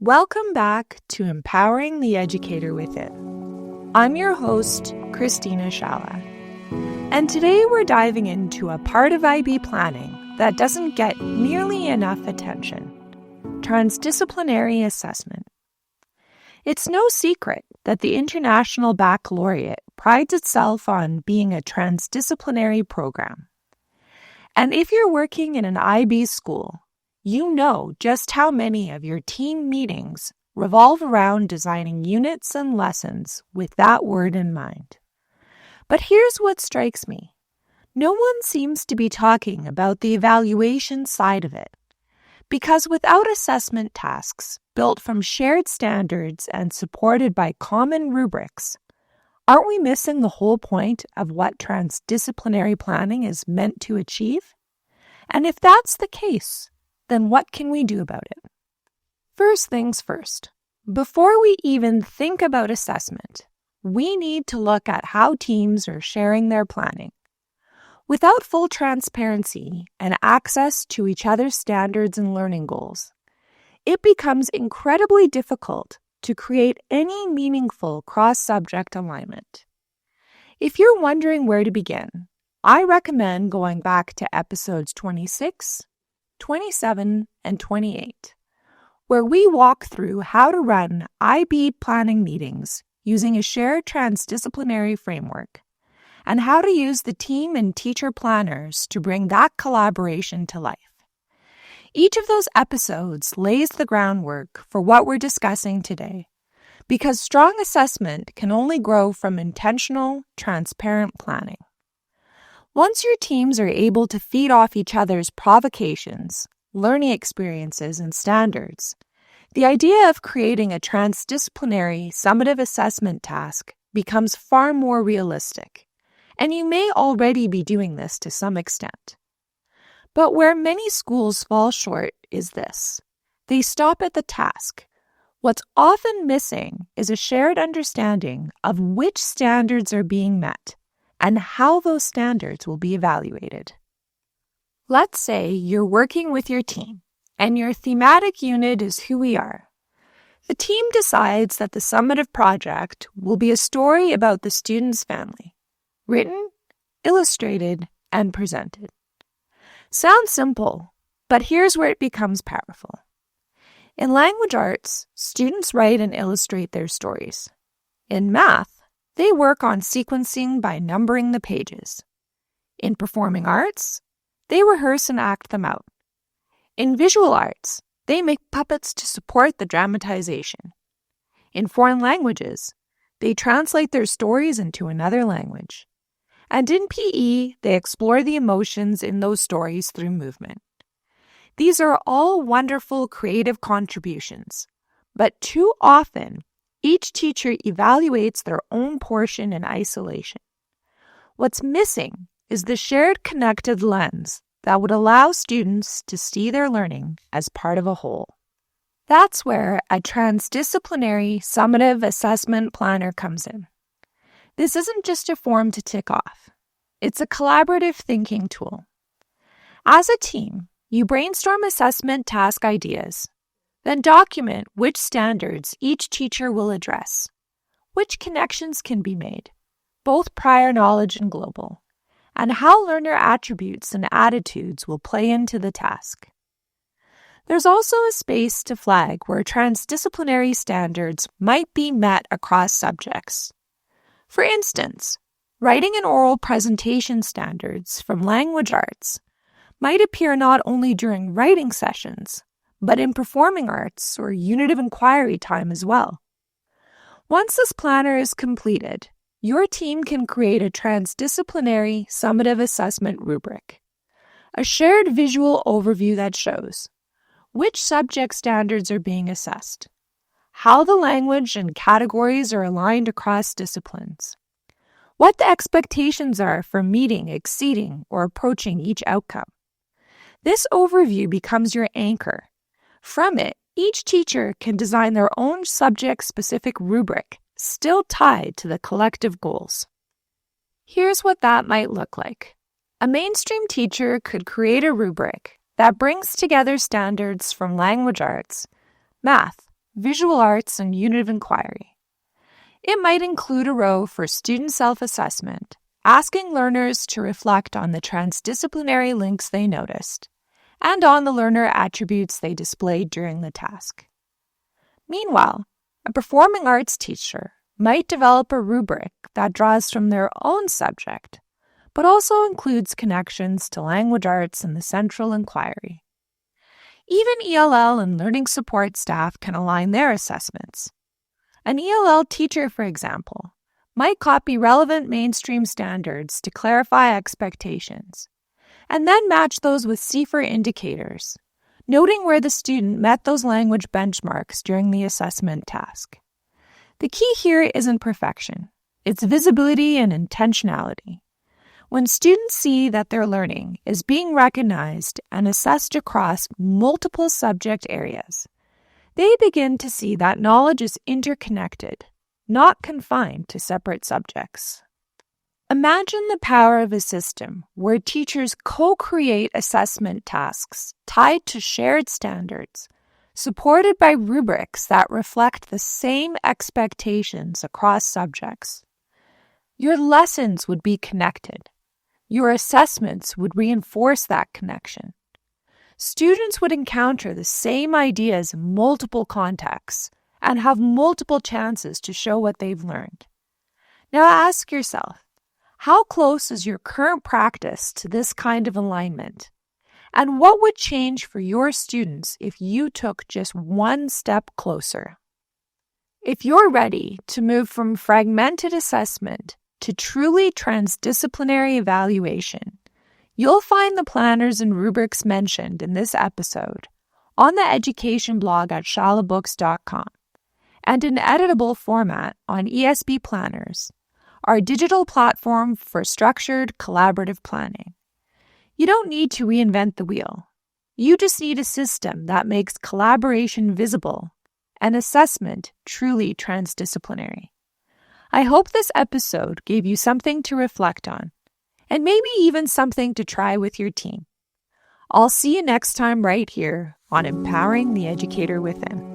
Welcome back to Empowering the Educator Within. I'm your host, Christina Shala. And today we're diving into a part of IB planning that doesn't get nearly enough attention: transdisciplinary assessment. It's no secret that the International Baccalaureate prides itself on being a transdisciplinary program. And if you're working in an IB school, you know just how many of your team meetings revolve around designing units and lessons with that word in mind. But here's what strikes me. No one seems to be talking about the evaluation side of it. Because without assessment tasks built from shared standards and supported by common rubrics, aren't we missing the whole point of what transdisciplinary planning is meant to achieve? And if that's the case, then what can we do about it? First things first, before we even think about assessment, we need to look at how teams are sharing their planning. Without full transparency and access to each other's standards and learning goals, it becomes incredibly difficult to create any meaningful cross-subject alignment. If you're wondering where to begin, I recommend going back to episodes 26, 27, and 28, where we walk through how to run IB planning meetings using a shared transdisciplinary framework, and how to use the team and teacher planners to bring that collaboration to life. Each of those episodes lays the groundwork for what we're discussing today, because strong assessment can only grow from intentional, transparent planning. Once your teams are able to feed off each other's provocations, learning experiences, and standards, the idea of creating a transdisciplinary summative assessment task becomes far more realistic, and you may already be doing this to some extent. But where many schools fall short is this: they stop at the task. What's often missing is a shared understanding of which standards are being met and how those standards will be evaluated. Let's say you're working with your team, and your thematic unit is who we are. The team decides that the summative project will be a story about the student's family, written, illustrated, and presented. Sounds simple, but here's where it becomes powerful. In language arts, students write and illustrate their stories. In math, they work on sequencing by numbering the pages. In performing arts, they rehearse and act them out. In visual arts, they make puppets to support the dramatization. In foreign languages, they translate their stories into another language. And in PE, they explore the emotions in those stories through movement. These are all wonderful creative contributions, but too often, each teacher evaluates their own portion in isolation. What's missing is the shared connected lens that would allow students to see their learning as part of a whole. That's where a transdisciplinary summative assessment planner comes in. This isn't just a form to tick off. It's a collaborative thinking tool. As a team, you brainstorm assessment task ideas, then document which standards each teacher will address, which connections can be made, both prior knowledge and global, and how learner attributes and attitudes will play into the task. There's also a space to flag where transdisciplinary standards might be met across subjects. For instance, writing and oral presentation standards from language arts might appear not only during writing sessions, but in performing arts or unit of inquiry time as well. Once this planner is completed, your team can create a transdisciplinary summative assessment rubric, a shared visual overview that shows which subject standards are being assessed, how the language and categories are aligned across disciplines, what the expectations are for meeting, exceeding, or approaching each outcome. This overview becomes your anchor. From it, each teacher can design their own subject-specific rubric, still tied to the collective goals. Here's what that might look like. A mainstream teacher could create a rubric that brings together standards from language arts, math, visual arts, and unit of inquiry. It might include a row for student self-assessment, asking learners to reflect on the transdisciplinary links they noticed, and on the learner attributes they displayed during the task. Meanwhile, a performing arts teacher might develop a rubric that draws from their own subject, but also includes connections to language arts and the central inquiry. Even ELL and learning support staff can align their assessments. An ELL teacher, for example, might copy relevant mainstream standards to clarify expectations, and then match those with CFER indicators, noting where the student met those language benchmarks during the assessment task. The key here isn't perfection, it's visibility and intentionality. When students see that their learning is being recognized and assessed across multiple subject areas, they begin to see that knowledge is interconnected, not confined to separate subjects. Imagine the power of a system where teachers co-create assessment tasks tied to shared standards, supported by rubrics that reflect the same expectations across subjects. Your lessons would be connected. Your assessments would reinforce that connection. Students would encounter the same ideas in multiple contexts and have multiple chances to show what they've learned. Now ask yourself, how close is your current practice to this kind of alignment? And what would change for your students if you took just one step closer? If you're ready to move from fragmented assessment to truly transdisciplinary evaluation, you'll find the planners and rubrics mentioned in this episode on the education blog at shalabooks.com and in editable format on ESB Planners, our digital platform for structured collaborative planning. You don't need to reinvent the wheel. You just need a system that makes collaboration visible and assessment truly transdisciplinary. I hope this episode gave you something to reflect on, and maybe even something to try with your team. I'll see you next time right here on Empowering the Educator Within.